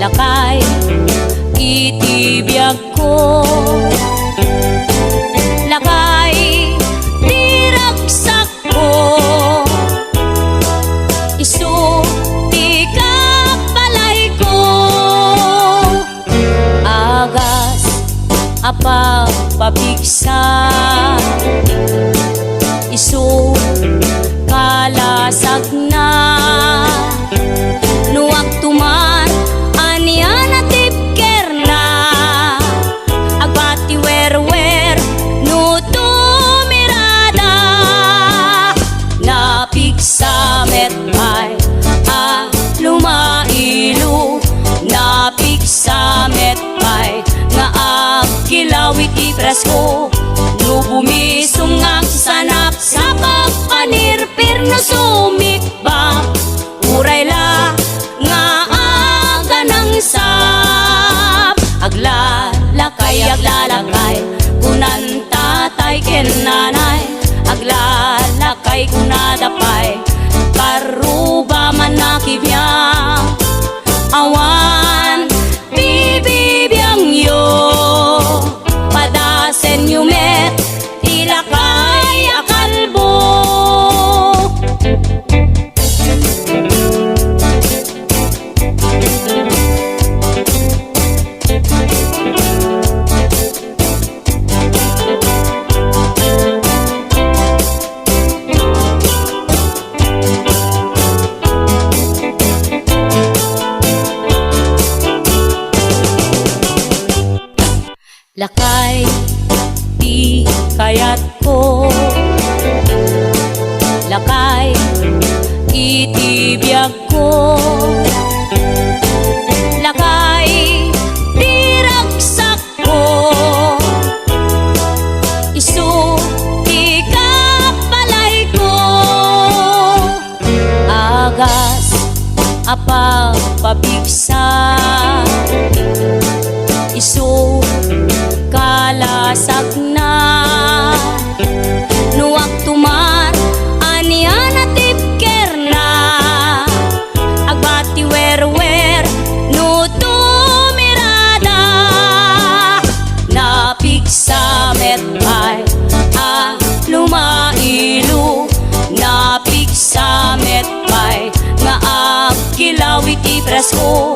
lakay itibiyag ko, lakay diragsak ko, isu ti kapalay ko, agas apa pabigsa, isu kalasag na, nuwag tuman anian at tipker na, agbati wer-wer no tumirada, napigsa metay a lumailu, napigsa metay nga agkilawit ipresko, no bumisong ang sanap sa pagpanirpir no sumikba, uray la nga aga ng sap, aglalakay kunan tatay ken nanay, aglalakay kunadapay karuba man nakibiyang, awan bibibiyang yo padasen yumet tilakay akalbo. Lakay di kayat ko, lakay itibiyag ko, lakay diragsak ko, isu ti kapalay ko, agas apa pabigsa, isu kalasag na, nuwag tuman anian at tipker na, agbati wer-wer no tumirada, napigsa metay a lumailu, napigsa metay nga agkilawit ipresko,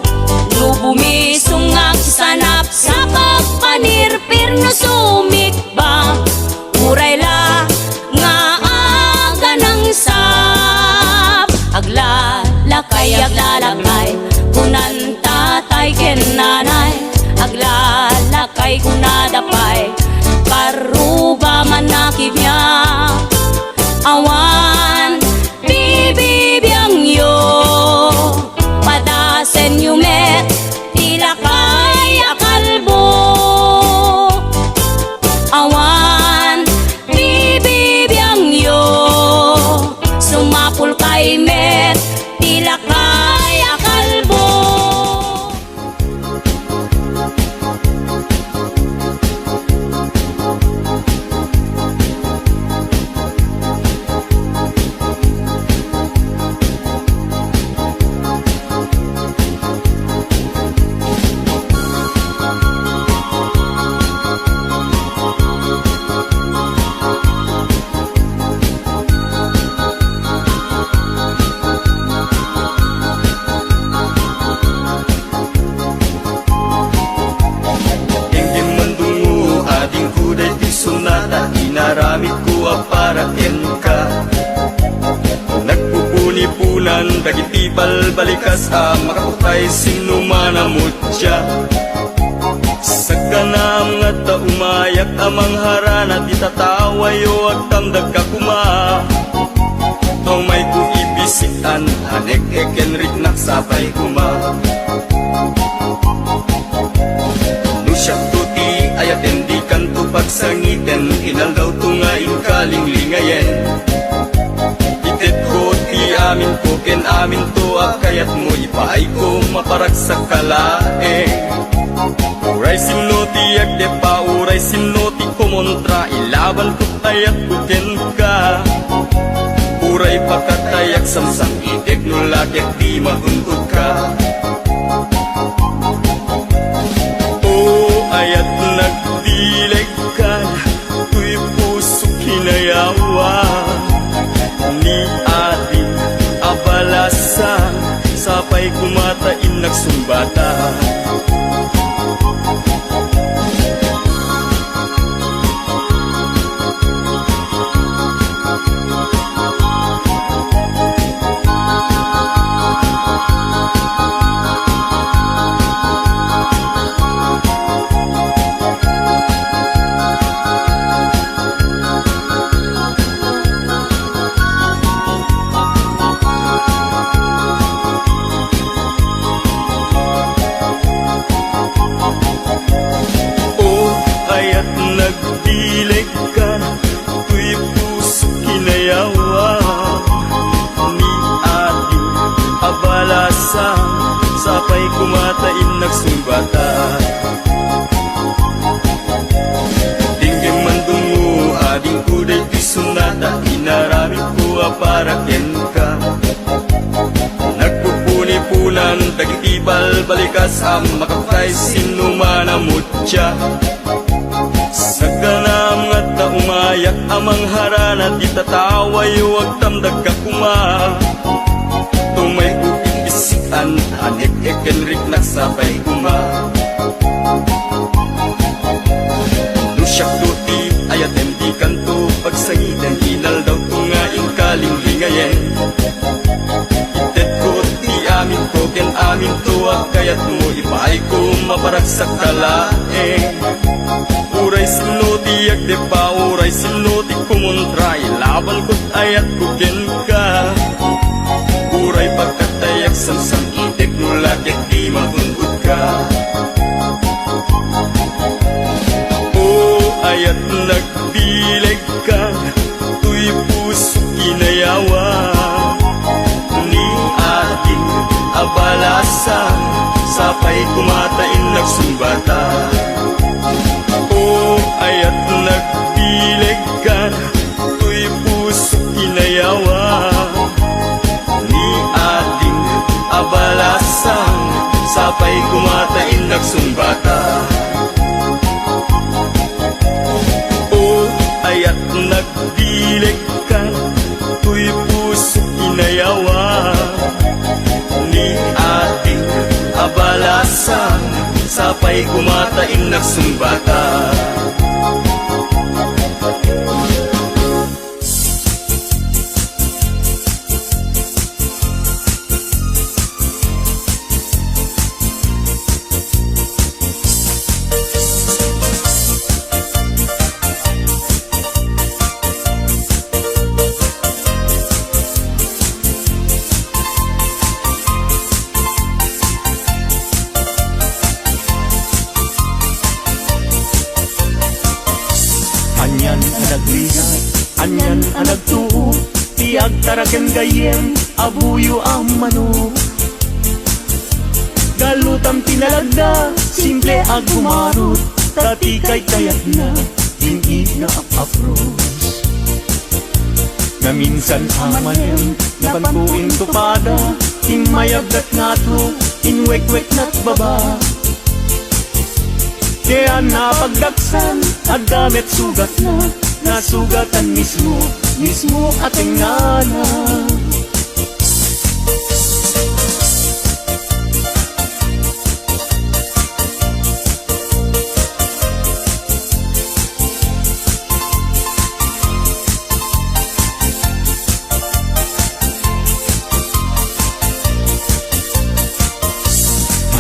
no bumisong ang sanap sa pagpanirpir no sumikba, uray la nga aga ng sap, aglalakay kunan tatay ken nanay, aglalakay kunadapay karuba man nakibiyang, awan bibibiyang yo padasen yumet tilakay akalbo, awan bibibiyang yo sumapul kay met tilakay akalbo. Inaramid ko para ken ka, nagpupuni-punan dagiti balbalikas a makaputay sinumanamot siya, sagganam nga ta umayak amang harana ti tatawayo agtamdag ka kuma, tong may ku ibisitan anek eken riknak sapay kuma, nusyak tuti ayaten di kanto pagsangiten, inaldaw tungain kalinglingayen, itit ko ti amin ko ken amin to akayat mo ipaay ko maparag sa kalaeng, uray sinno ti agde pa uray sinno ti kumontra, ilaban ko tayat ko ken ka, uray pakatayak samsang itek no lagyak di maguntod ka, pa'y kumatain nagsumbata. Nagdilig ka, tuy puso kinayawa ni ating abalasa, sapay kumatain nagsumbata. Dinggim mandungo, ading kuday pisunata, inarami ko para ken ka. Nagpupuni-punan, tagitibal balikas, makapay sinumanamutya. Saganam nga ta umayak amang harana, di tataway wag tamdag ka kuma. Tumay upit bisikan, anik ekenrik nagsabay kuma. Nusyak duti ayat hindi kanto, pagsangitan inal daw tungaing kalinglingayen. Itet ko ti amin ko, ken amin tuwa, kayat mo ipaay ko maparagsak kalaeng. Uray sinuti ag de pa, uray sinuti kumuntray, laban ko't ayat kukin ka. Uray pagkatayak samsam itik nulag yak di matundod ka. O ayat nagdilig ka, tuy puso kinayawa ni ating abalasa, sapay kumatain nagsumbata. Ayat nagdilig ka, tuy puso kinayawa ni ating abalasa, sapay kumatain nagsumbata. O ayat nagdilig ka, tuy puso kinayawa ni ating abalasa, sapay kumatain nagsumbata. Anyan ang nagligat, anyan ang nagtuo, tiyag taragan gayem, abuyo ang manok. Galutam tinalagda, simple ag gumarot, tatikay kayat na, ingig na apapros. Na minsan amanem, napantuin tupada, imayagdat nga to, inwek-wek na't baba. Kaya napagdaksan, at gamit sugat na, nasugatan mismo, mismo ating ngana.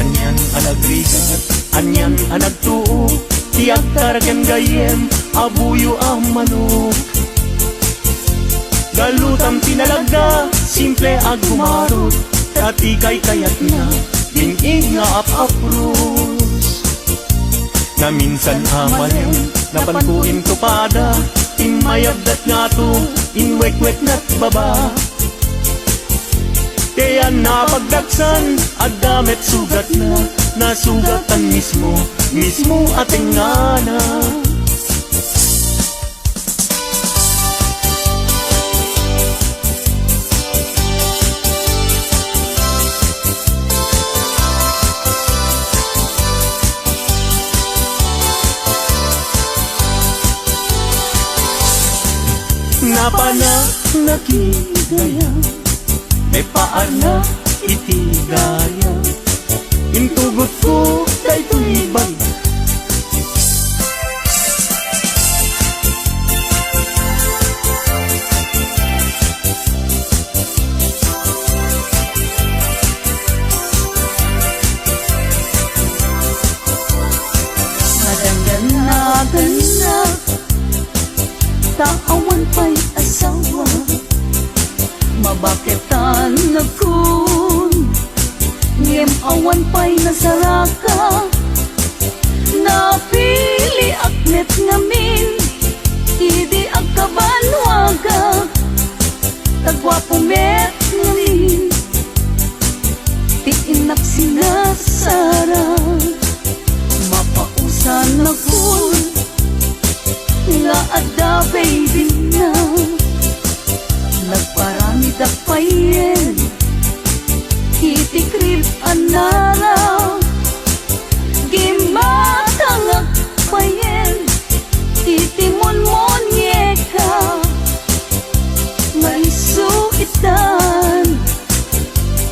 Anyan ang nagrigat, anyan ang nagtuo, tiyag taragan gayem, abuyo ang manok. Galutam tinalagda, simple ag gumarot, tatikay kayat na, dingig nga apapros. Na minsan amanem, napantuin tupada, imayagdat nga to, inwek-wek na't baba. Kaya napagdaksan, at gamit sugat na, nasugatan mismo, mismo ating ngana. Napanakigaya, may paana itigan ngem awan pa'y nasaraka. Napili aknet ngamin, idi agkabanwaga, tagwapo met ngamin, ti inak sinasara. Mapausan ako nga adda baby na, nagparami da payen, itikrib anara. Gimatangak payen, itimon-monye ka, maisuitan,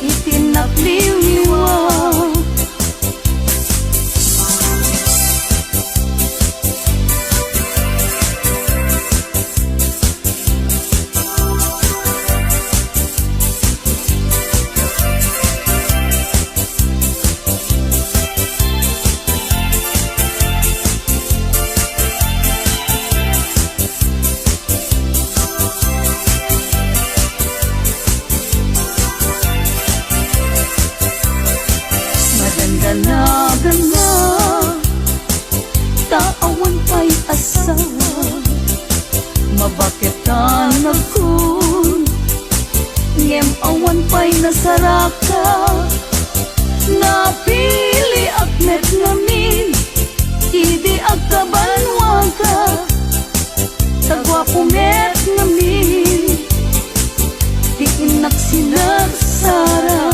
itinapliwiwa. Madandanagan na, taawan pa'y asawa, mabaketan akun, ngem awan pa'y nasaraka. Napili aknet ngamin, idi agkabanwaga, tagwapo met ngamin, di inak sinagsara.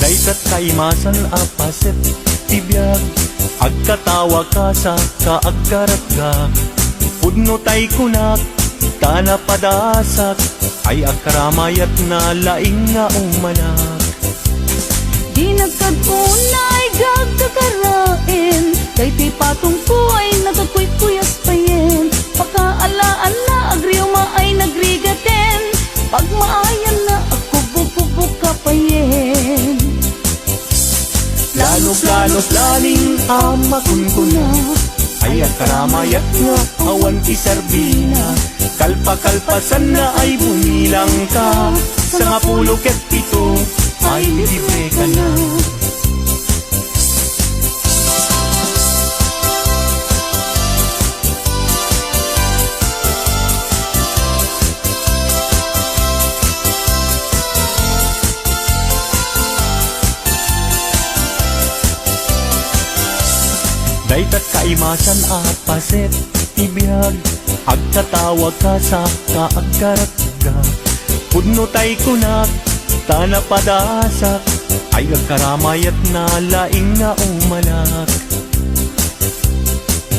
Daytat kaimasan apaset tibiyag, agkatawa ka sa kaagkarat ka. Pudno tay kunak, tana padasak, ay akramayat na laing nga umanak. Di nagkadunay gagkakarain, kay ti patong ko ay nagkakuy-kuyas payen. Pakaalaan na agriuma ay nagrigaten, pagmaayan na ako bububuk ka payen. Plano-plano planing amakun ko na, ay akramayat nga awan ti sarbina. Kalpa-kalpasan na ay bumilang ka, sa nga 17 ay libre ka na. Daytat kaimasan at paset tibiyag, agkatawag ka sa kaagkarat ka. Pudno tay kunak, tana padasak, ay agkaramayat na laing nga umalak.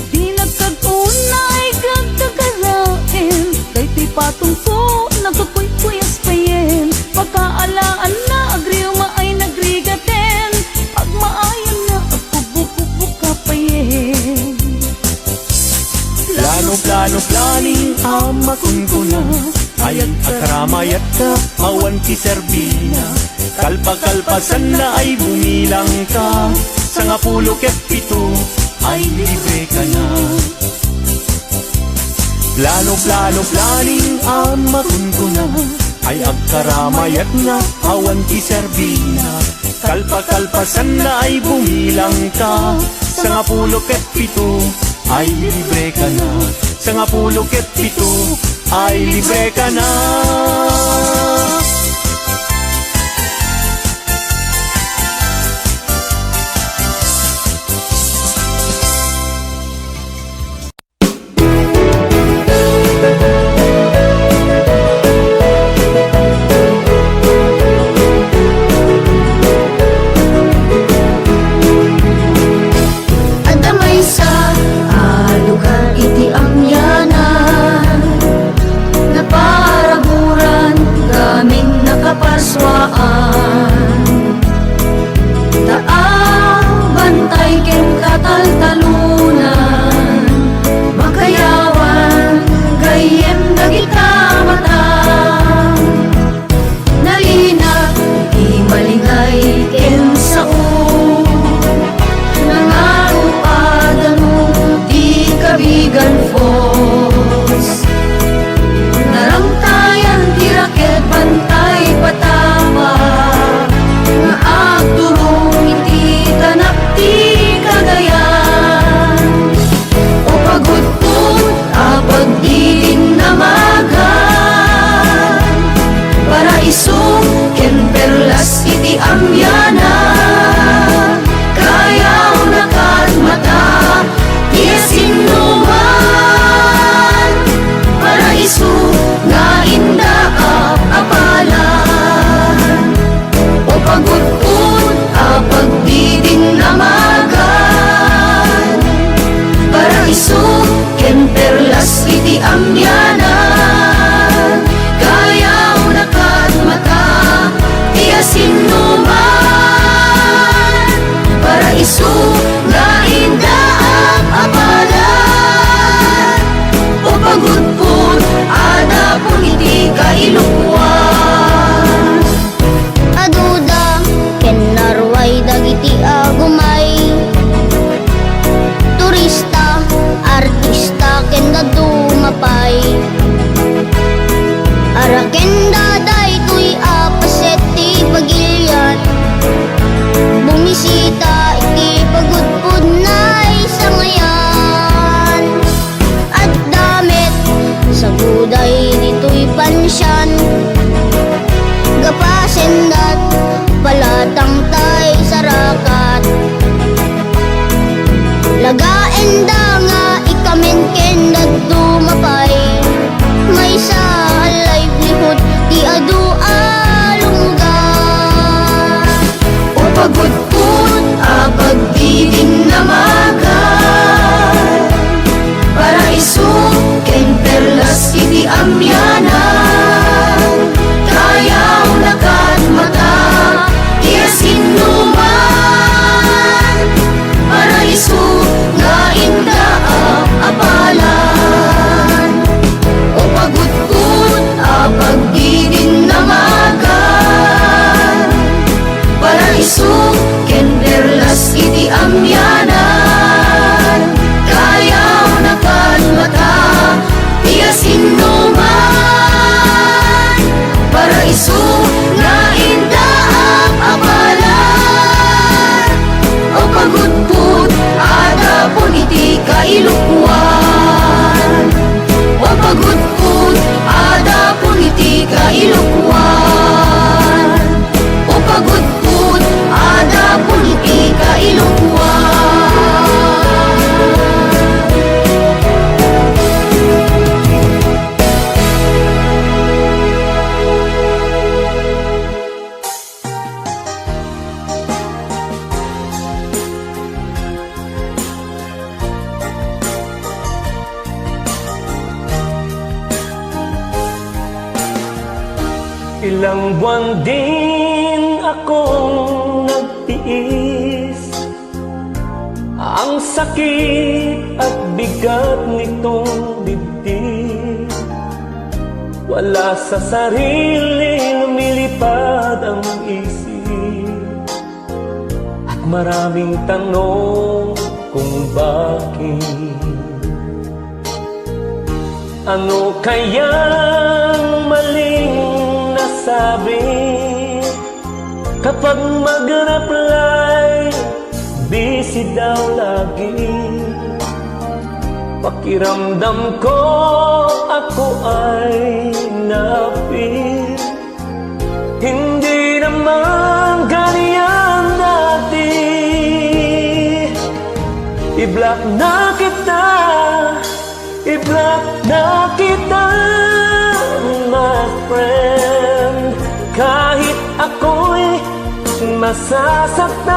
Di nagkadunay gagkakarain, kay ti patong ko nagkakuy-kuyas payen. Pagkaalaan na agriuma ay nagrigaten, pagmaayan na ako bububuk ka payen. Plano-plano planing amakun ko na, ay akramayat ka awan ti serbina. Kalpa-kalpasan na ay bumilang ka, sa nga 17 ay libre ka na. Plano-plano planing amakun ko na, ay agkaramayat nga awan ti serbina. Kalpa-kalpasan na ay bumilang ka, sa nga 17 ay libre ka na. Sa nga 17 ay libre ka na. Adamay sa alukan iti ang yanan, na para isu ken perlas iti amyana kaya unakat mata iya sinuman para isu nga inda apalan o pagudpud a pagdidin namagan para isu ken perlas iti amyana kaya unakat mata iya sinuman para isu nga inda apalan o pagudpud ada pun iti kailukwan aduda ken narway dagiti agumay turista artista ken dadumapay araken daday tuy apaset ti pagilyan bumisita iti pagudpud na isangayan at damit sa buday dito'y pansyan gapasendat palatang tay sarakat lagaenda nga ikamenken dadumapay may sa livelihood ti adu alunggan o pagudpud a pagdidin namagan para isu ken perlas iti amyana kaya unakat mata iya sinuman para isu nga inda apalan o pagudpud a pagdidin namagan para isu ken perlas iti amyanan kaya unakat mata iya sinuman para isu nga inda apalan o pagudpud ada pun iti kailukwan o pagudpud ada pun iti kailukwan o pagudpud ada pun iti kailukwan Ilang buwan din akong nagtiis ang sakit at bigat nitong dibdib. Wala sa sarili lumilipad ang isip at maraming tanong kung bakit. Ano kayang maling nasabi kapag mag-reply busy daw lagi? Pakiramdam ko ako ay napit. Hindi naman ganyan dati. I-block na kita, i-block na kita, my friend. Kahit ako'y masasaktan,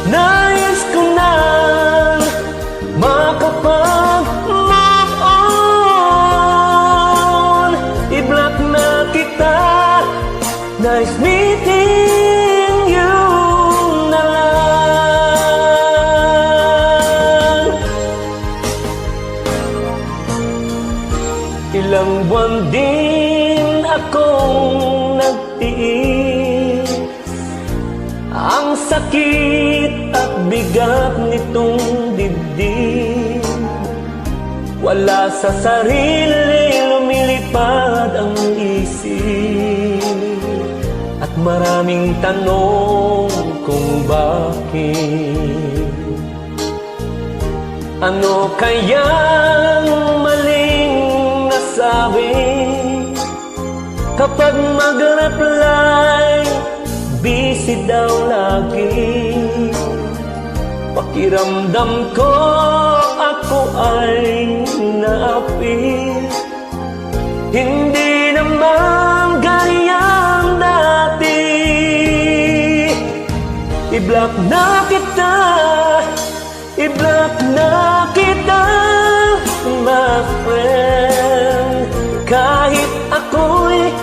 nais ko nang makapag-move on. I-block na kita, nice meeting you na lang. Ilang buwan din akong nagtiis ang sakit at bigat nitong dibdib. Wala sa sarili lumilipad ang isip at maraming tanong kung bakit. Ano kayang maling nasabi Kapag mag-reply, busy daw lagi. Pakiramdam ko ako ay naapi. Hindi naman gayang dati. I-block na kita, i-block na kita, my friend. Kahit ako'y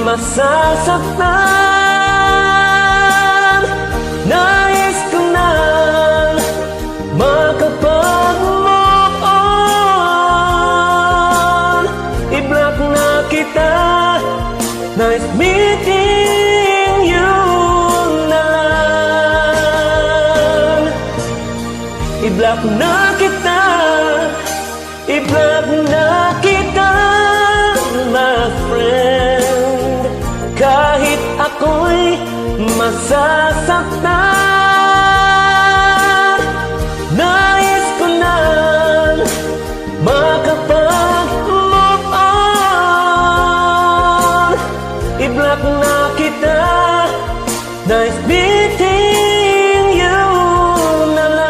masasaktan, nais ko nang makapag-move on. I-block na kita, nice meeting you na lang. I-block na kita, i-block na kita, my friend. Kahit ako'y masasaktan, nais ko nang makapag-move on. I-block na kita, nice meeting you na lang.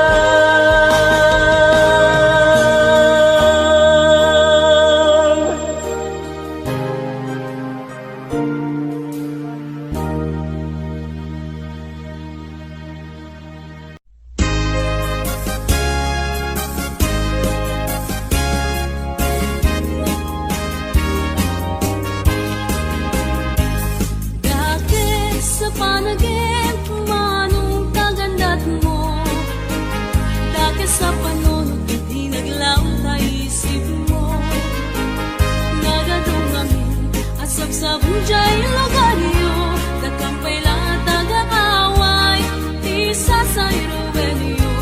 Dati sa panaginip, manong kagandat mo. Dati sa panunod, di naglaw na isip mo. Nagadungamin, asap sa bunjay lugaryo. Nagkampay lang taga-away, isa sa iruwenyo.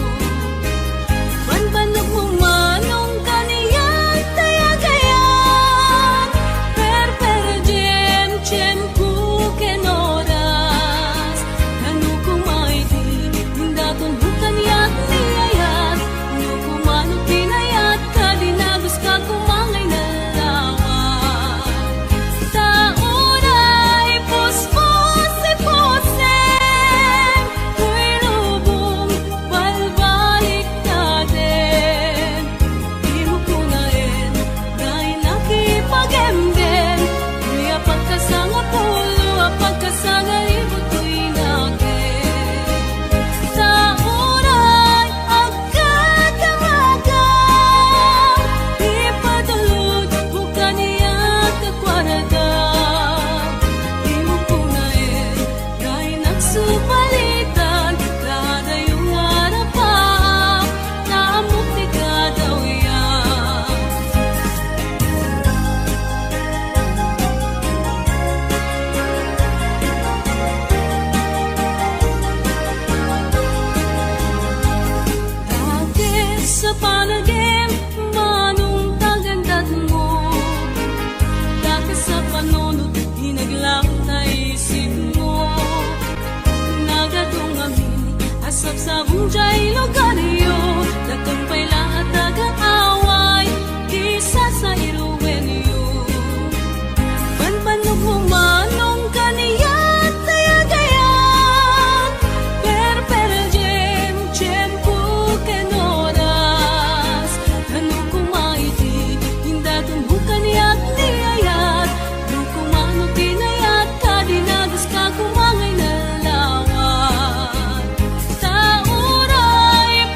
Banbanok mo manong kaniyan, tayagayan. Per jem, jem ku kenoras. Nanu kumaiti, hindaton bukan yak niyayat. Nu kumano pinayat, kadinagos ka kumangay na lawan. Taunay puspos-ipusem, ku'y lubong balbalik natin. Di mo kunain, dahil nakipagemgen. Kuya pagkasanga pulo, pagkasanga ibot ko'y nakin. Taunay agkatamagan, ipadulog bukan iyak kakwaragan. Di mo kunain, dahil nagsupalitan, kada yung harapan, naamukti ka daw yan. Dati sa panagim, manong kagandat mo. Dati sa panunod, hinaglang na isip mo. Nagadungamin, asap sa bunjay lugaryo. Nagkampay lang at taga-away, isa sa iruwenyo. Banbanog mo manong kaniyan, tayagayan. Per jem, jem ku kenoras. Nanu kumaiti, hindaton bukan yak niyayat. Nu kumano pinayat, kadinagos ka kumangay na lawan. Taunay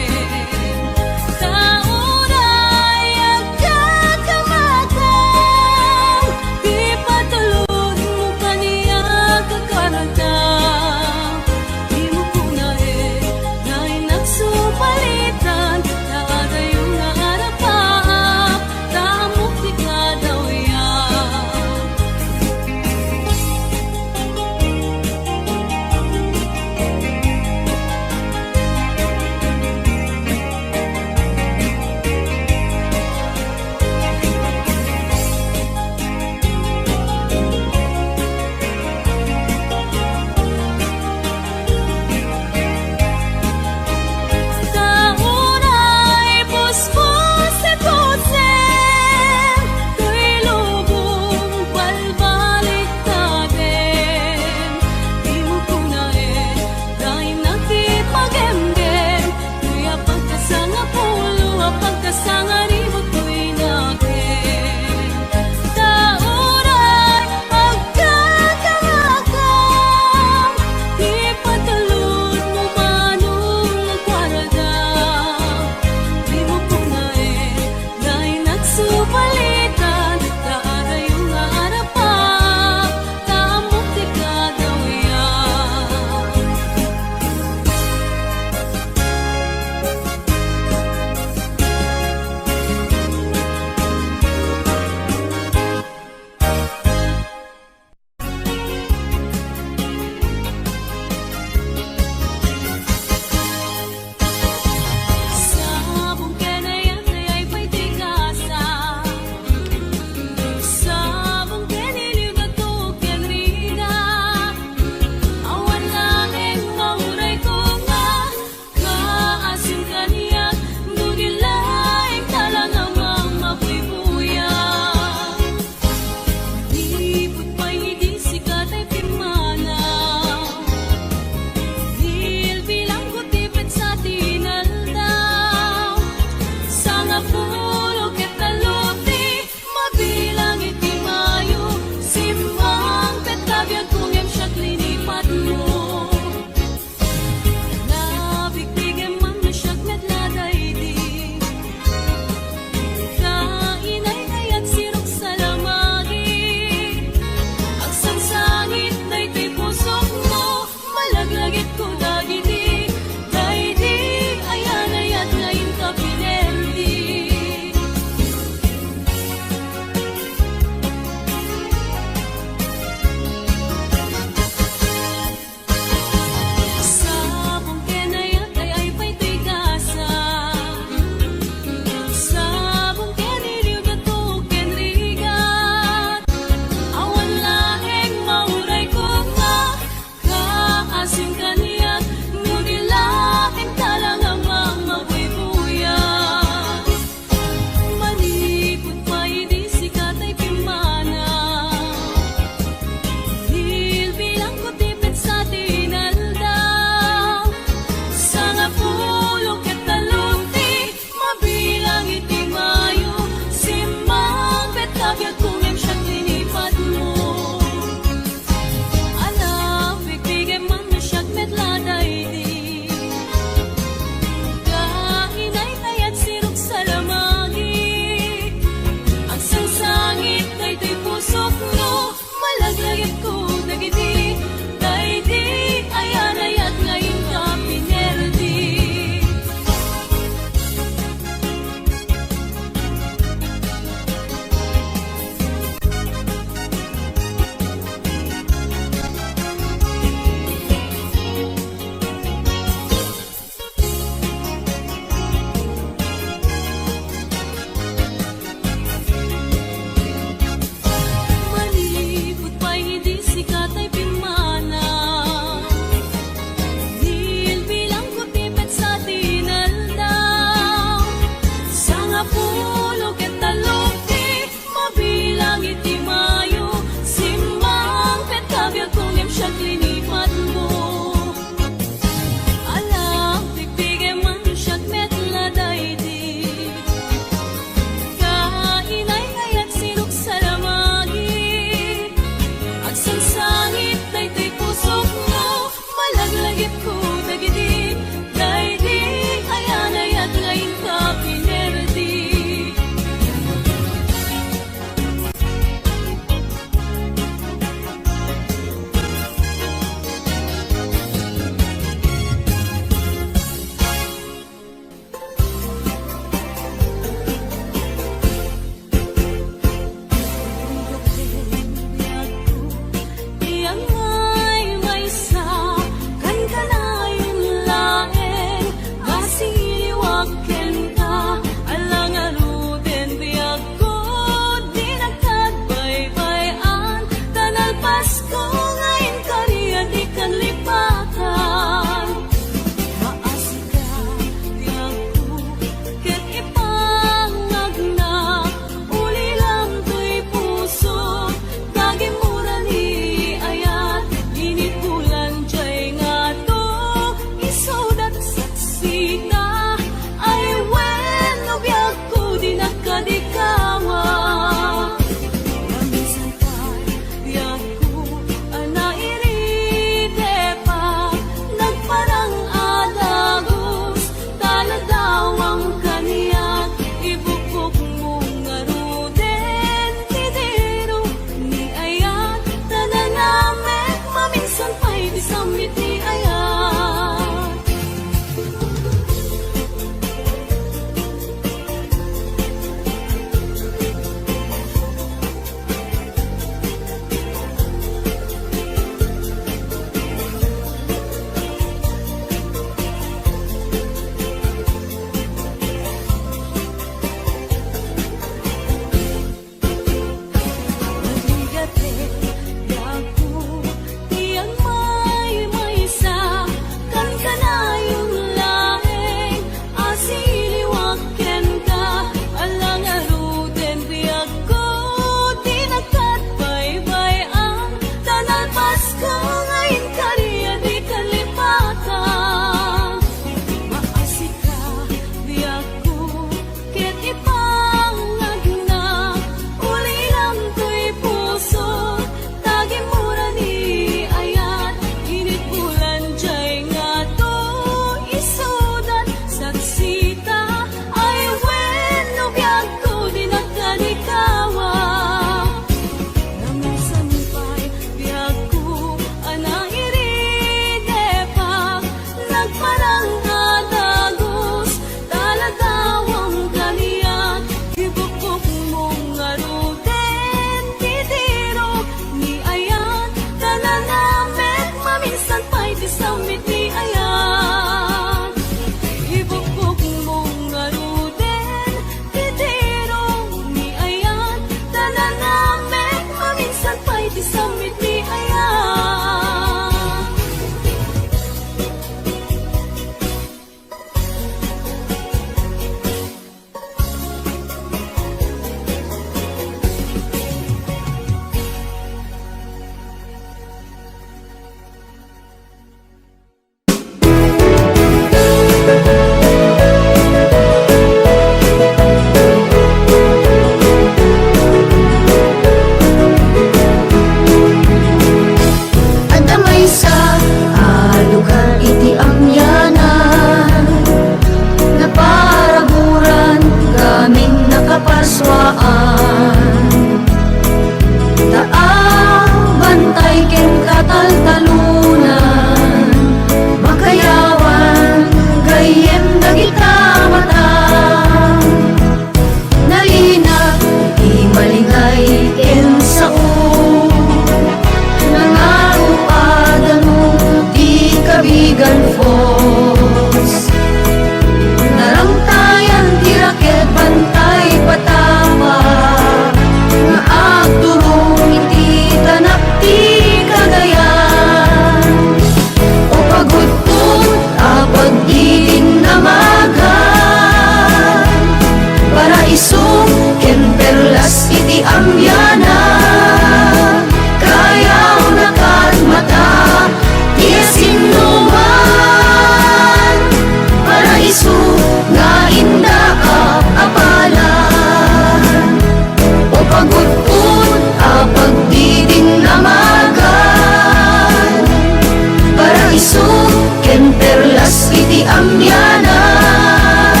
amyanan.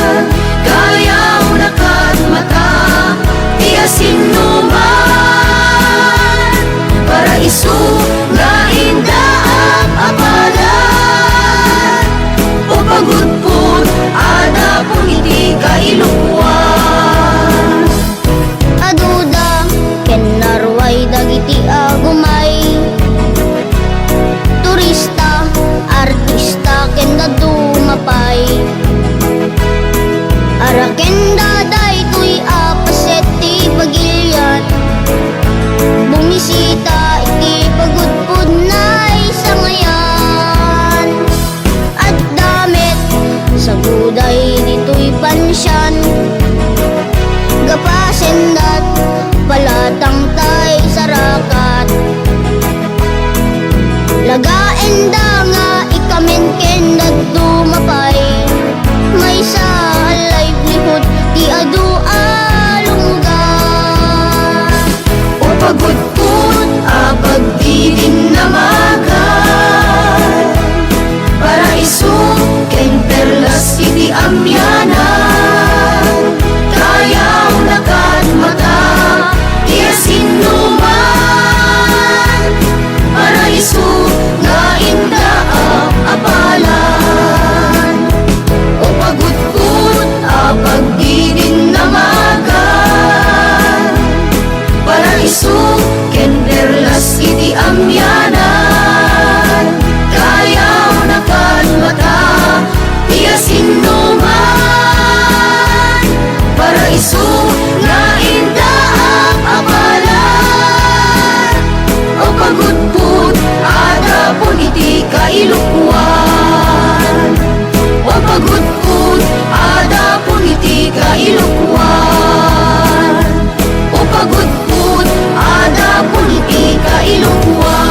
Kayaw nakat mata, tiyasin numan. Para isu nga indaak apalan. O pagudpod, ada pun iti kailukuan. Aduda ken narway dagiti agumay, turista artista ken dadumapay, araken daday tuy apaset ti pagilian, bumisita iti pagudpud nay sangayan. At damit sa guday dito'y pansyan, gapasendat palatang tay sarakat, lagaenda nga ikamen ken dumapay, may sa livelihood ti adu alunggan. O pagudpud, pagdidin na magan. Para isu ken perlas iti amyanan. Kayaw nakat mata, tiyasin numan. Para isu nga indaak apalan. O pagudpud, pagdidin na magan. Para isu ken perlas iti amyanan. Kayaw nakat mata, tiyasin numan. Para isu nga indaak apalan. O pagudpud, ada pun iti kailukuan. O pagudpud, ada pun iti kailukuan. O pagudpud, ada pun iti kailukuan.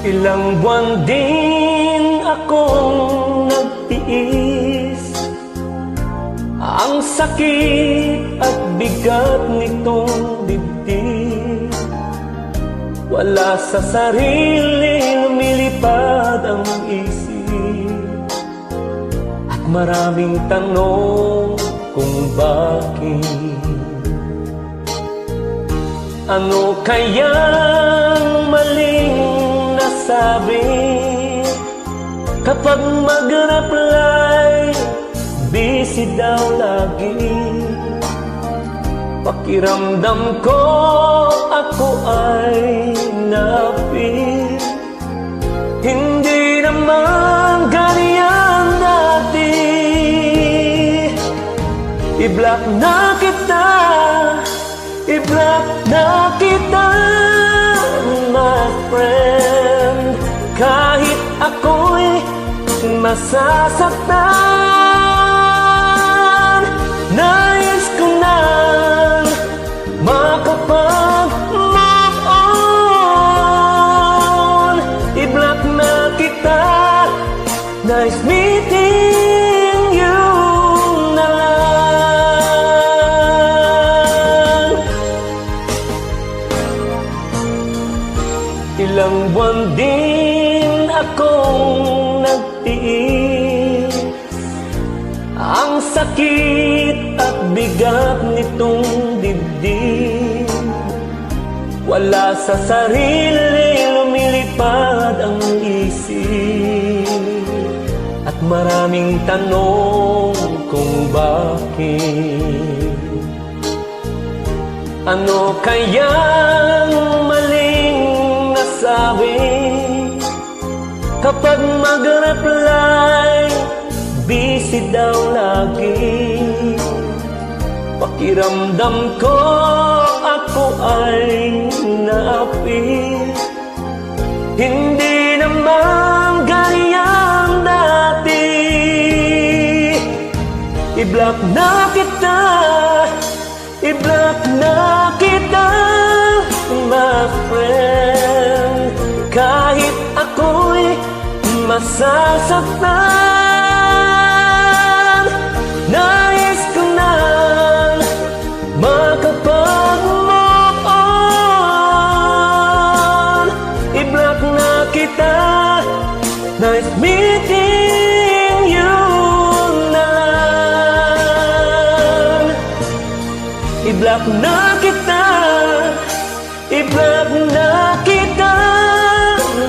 Ilang buwan din akong nagtiis, ang sakit at bigat nitong dibdib. Wala sa sarili lumilipad ang isip, at maraming tanong kung bakit. Ano kayang maling nasabi kapag mag-reply, busy daw lagi? Pakiramdam ko ako ay napil, hindi naman ganyan dati. I-block na kita, i-block na kita, my friend. Kahit ako'y masasaktan, nais ko nang makapag-move on. I-block na kita, nice meeting you na lang. Ilang buwan din akong nagtiis, ang sakit at bigat nitong dibdib. Wala sa sarili lumilipad ang isip, at maraming tanong kung bakit. Ano kayang maling nasabi kapag mag-reply, busy daw lagi? Pakiramdam ko ako ay naapil, hindi naman ganyan dati. I-block na kita, i-block na kita, masasaktan. Nais ko nang makapag-move on. I-block na kita, nice meeting you na lang. I-block na kita, i-block na kita,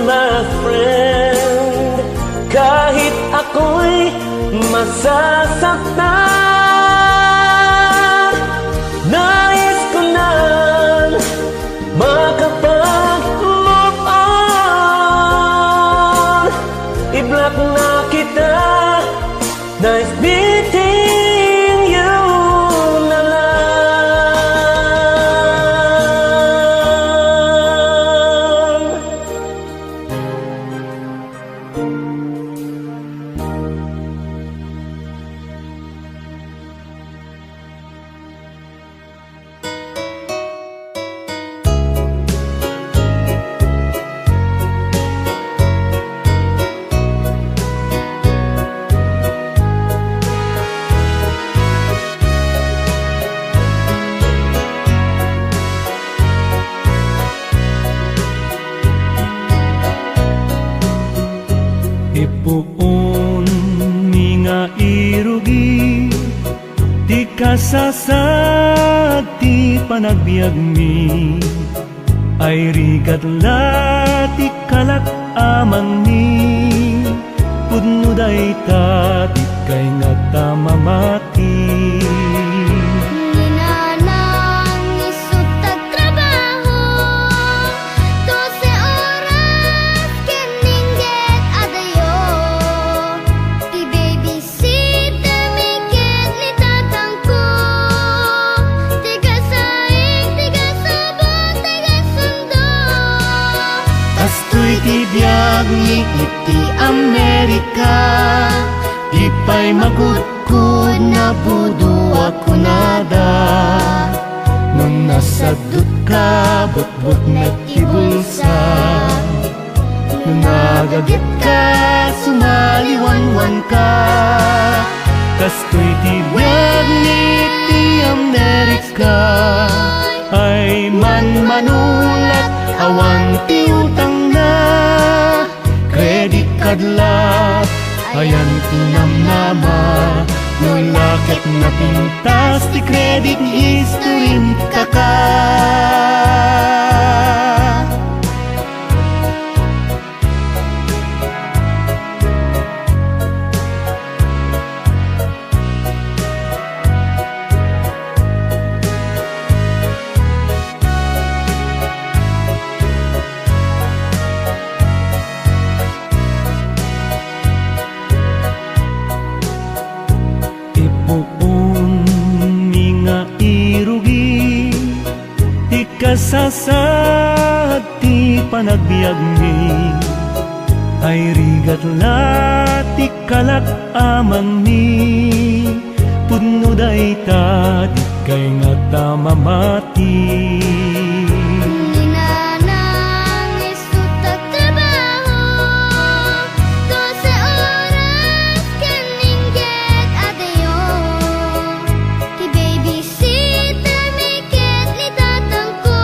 my friend. Kahit ako'y masasaktan, nais ko nang makapag-move on. I-block na kita, nice meeting you na lang. Ipuon mi nga irugi, di kasasad ti panagbiag mi. Ay rigat lati kalak amang mi, pudno day ta di kay nga tamamati. Ninanang isut tagtrabaho 12 oras keningget adayo. Ti babysitter miket ni tatangko. Tiga saing, tiga subok, tiga sundo. Kastoy ti biag ni iti Amerika, di pa'y magudkud na budo ako nada. Nung nasadot ka, but-but nagtibulsa. Nung nagagit ka, sumaliwan-wan ka. Kastoy ti biag ni iti Amerika, ay man-manulat awan ti utang na. Credit card lat, ayan tinamnama. Nulakit na pintas ti credit history kaka. Ipuon mi nga irugi, di kasasad ti panagbiag mi. Ay rigat lati kalak amang mi, pudno day ta di kay nga tamamati. Ninanang isut tagtrabaho 12 oras keningget adayo. Ti babysitter miket ni tatangko.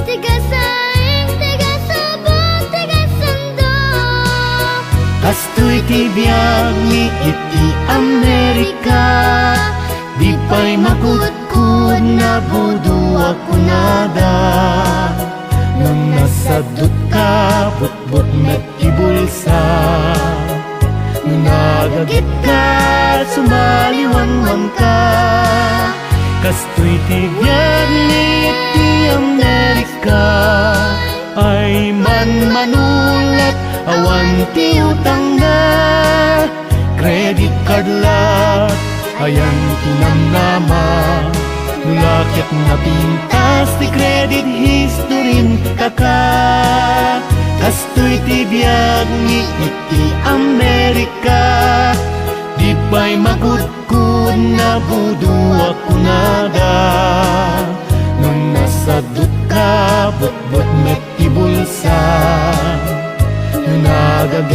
Tiga saing, tiga subok, tiga sundo. Kastoy ti biag ni iti Amerika, di pa'y magudkud na budo ako nada. Nung nasadot ka, but-but nagtibulsa. Nung nagagit ka, sumaliwan-wan ka. Kastoy ti biag ni iti Amerika, ay man-manulat awan ti utang na. Credit card lat, ayan tinamnama. Nulakit na pintas ti credit history kaka. Kastoy ti biag ni iti Amerika, di pa'y magudkud na budo ako nada. Nung nasadot ka, but-but nagtibulsa. Nung nagagit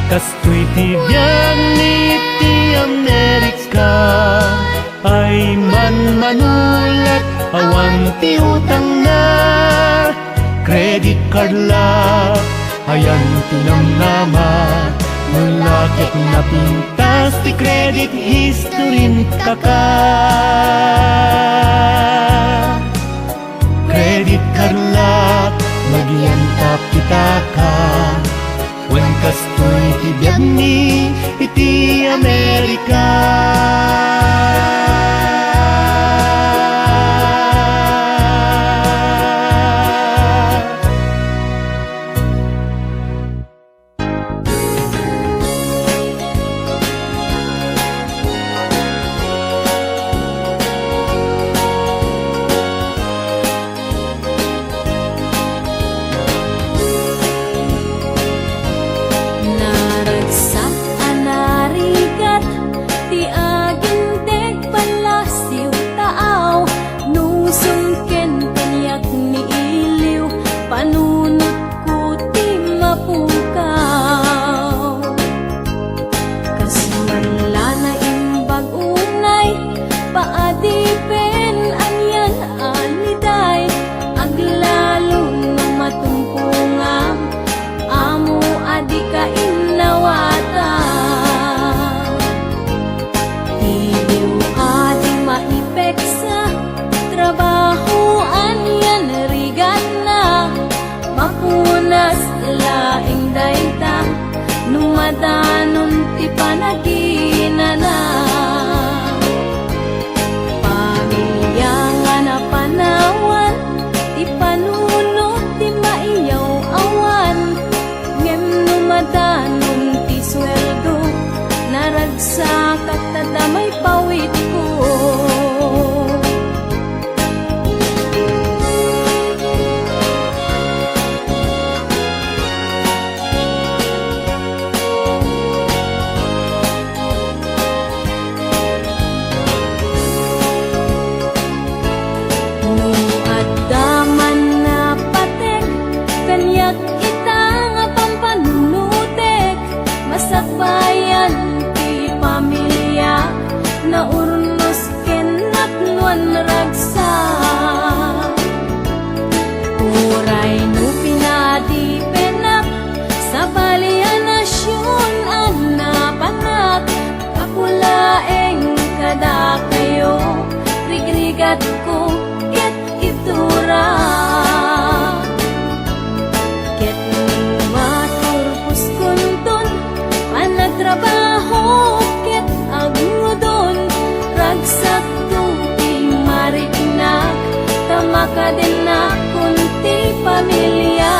Kastoy tibiyag ni ti Amerika, ay man manulat awan ti utang na. Credit card la, ayan tinamnama, nulakit na pintas ti credit history kaka. Credit card la, magyantap kita ka, wen kastoy ti biyag ni iti Amerika. Naragsak anarigat ti aginteg palasiw taaw nung sungken kanyak ni iliw panunot ko ti mapukaw. Kasmanla na imbag unay paadipen anyan aliday aglalo na matumpungang amo adi ka inawata. Iliw adi maipeksa trabaho anyan rigat na mapunas laing dayta numadanon ti panaginana. Pamilya nga napanawan ti panunot ti maiyaw awan ngem numadanon ti sweldo naragsak at tadamay pawit ko. Nung addaman na patek kanyak ita nga pampanunutek masakbayan ti pamilya na urnos kenak nuan ragsak. Uray no pinadi penak sa balian nasyon anapanak kapulaeng kada kayo rigrigat ko ket itura. Ket maturpus kunton panagtrabaho ket agudon ragsak tuti mariknak tamakaden na kunti pamilya.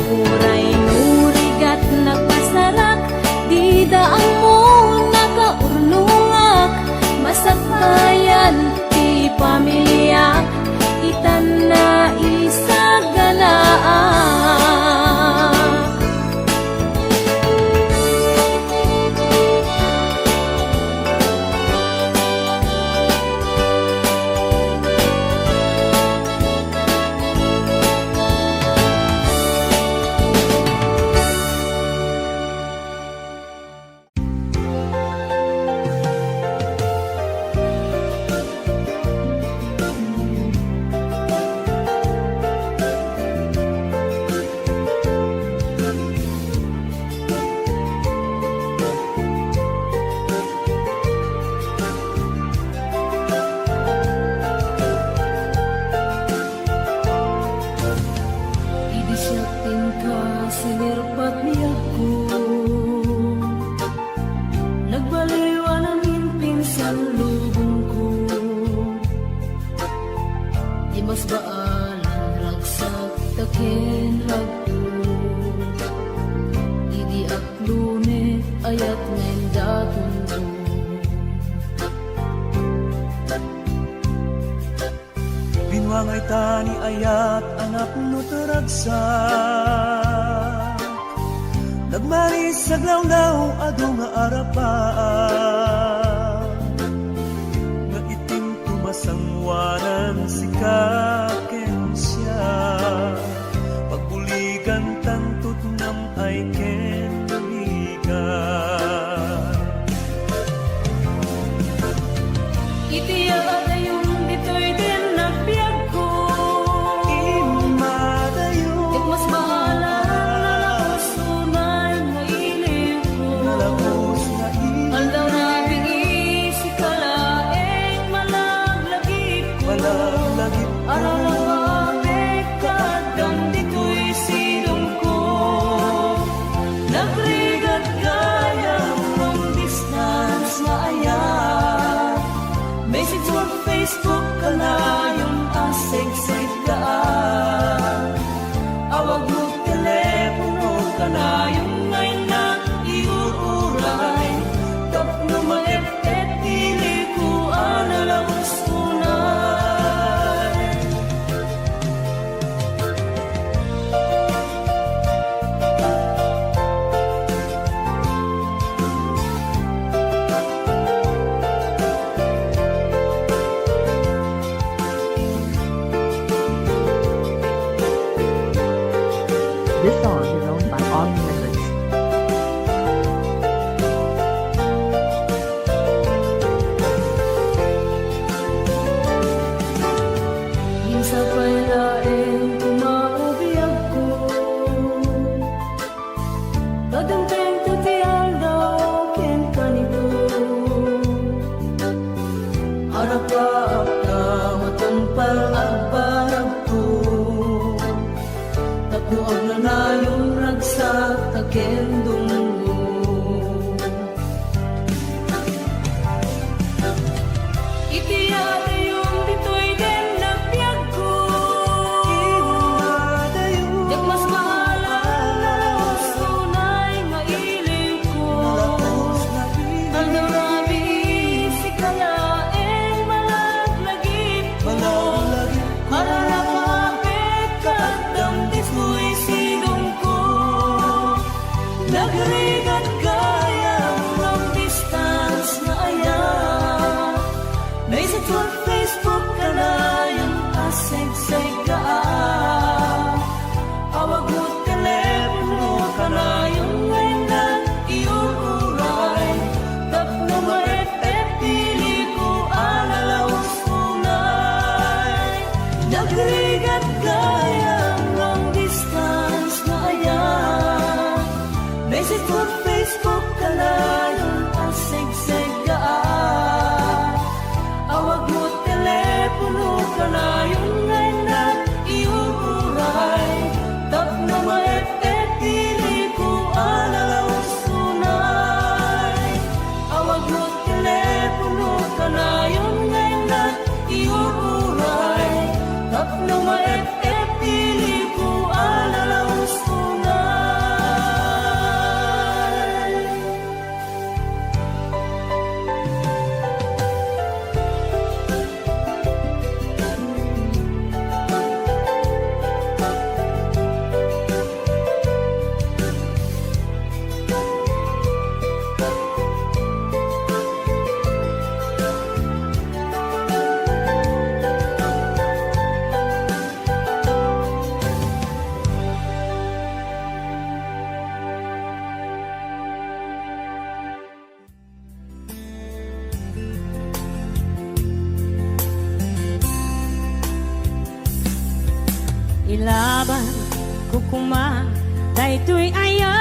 Uray nurigat nagpasarak di daang mo nakaurnungak masakbayan ti pamilya itan na isaganaak. Idisyakin ka sinirpat niya ko nagbaliwan ang imping sa lubong ko. Di mas baalan ragsak takin ragto idi aklune ayat ngayon daton ko. Binwangay tani ayat anak no taragsak, nagmanis sa glawlaw ado nga arapaan, nga itim tumasangwanan si kakensya, pagbuligan tantot ng This song is owned by all members. Minsan pa'y laing kumaubiyag ko Tadanteng tutiang daw ken kanito Harap ka na matampal at barag ko Tapuag na na yung ragsak taken dungo Itiyate yung dito'y din nagbiag ko Yak mas mahalang nalaos tunay mailing ko Ang darabi si kalaeng malaglagip ko Para nakapit ka at damdis mo'y sidong ko Nagrigat kaya long distance na ayan Naisip ko ang Facebook ka na yung aseg-seg ka Awag mo telepono ka na yung ngayon na iuuray Tapno ma-FF pili ko alalaos tunay Nagrigat kaya long distance na ayan Naisip ko ang Facebook ka na yung aseg-seg ka Awag mo telepono ka na yung ngayon na iuuray Tapno ma-FF pili ko alalaos tunay Awag mo telepono ka na yung ngayon na iuuray Tapno ma-FF pili ko alalaos tunay Ilaban ko kuma daytoy aya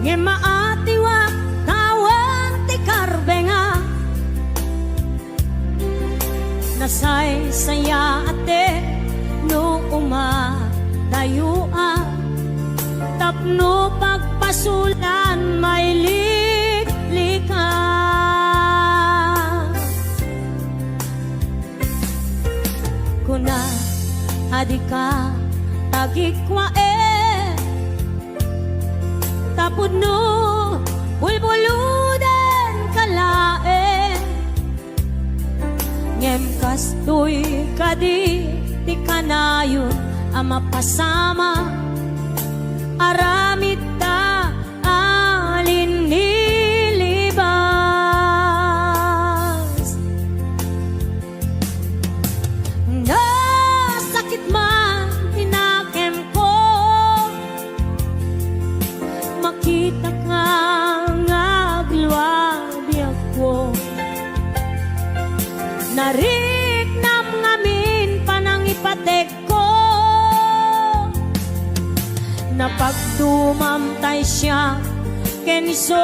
Nge maatiwa kawan ti karbenga Nasay saya ate no umadayua Tapno pagpasulan may liklika Kuna adika tagikwa Tapod no bulbuludan kalae Ngem kastoy kadi ti kanayon ama pasama Aramid ta alin nilibas Nasakit man tinakem ko Makita ka nga agluwabi ako Nariknam ngamin panang ipatek ko Napagdumamtay siya keniso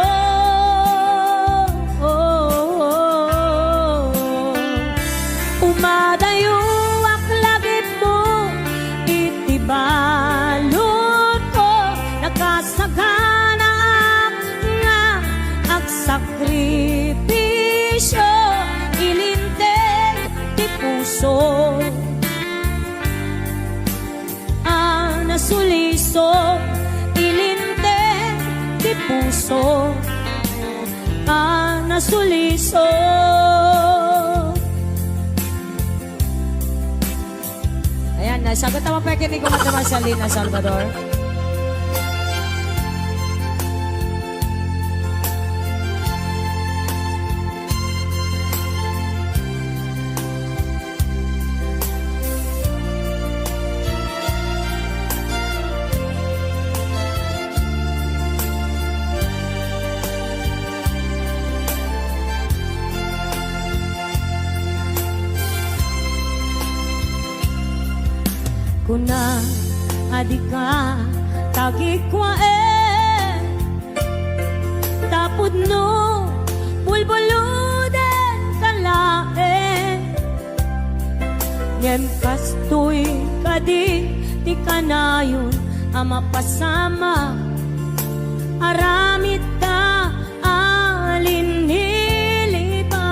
Umadayo aklagip mo itibalot ko Nakasagana nga agsakripisyo Ilinteg ti puso Nasuliso ilinteg ti puso Nasuliso Ayan, nasagot naman pa kinig ko naman sa Lina Salvador. kuna adika tagikwae tapod no bulbuluden kalae ngem kastoy kadi ti kanayon ama pasama aramid ta alin nilibas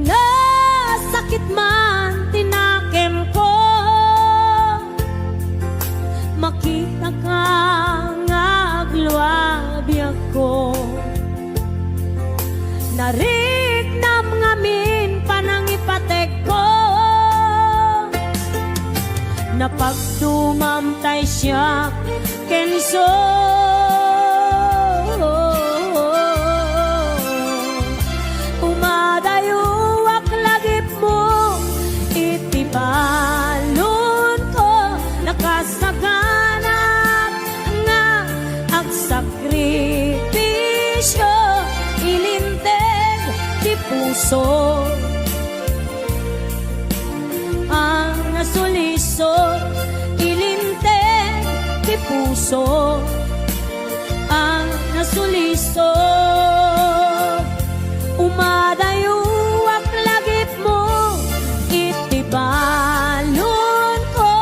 nasakit man tinakem ko makita ka nga agluabya ko nariknam ngamin panangipatek ko napagtumamtay siya kenso umadayuak lagip mo itibalon ko nakasaganap nga agsakripisyo ilinteg di puso ang nasuliso ilinteg di puso ang nasuliso umadayuak lagip mo itibalon ko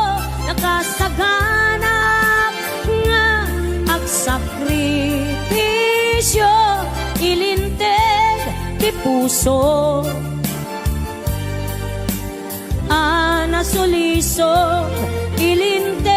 nakasaganap nga agsakripisyo ilinteg di puso ang nasuliso ilinteg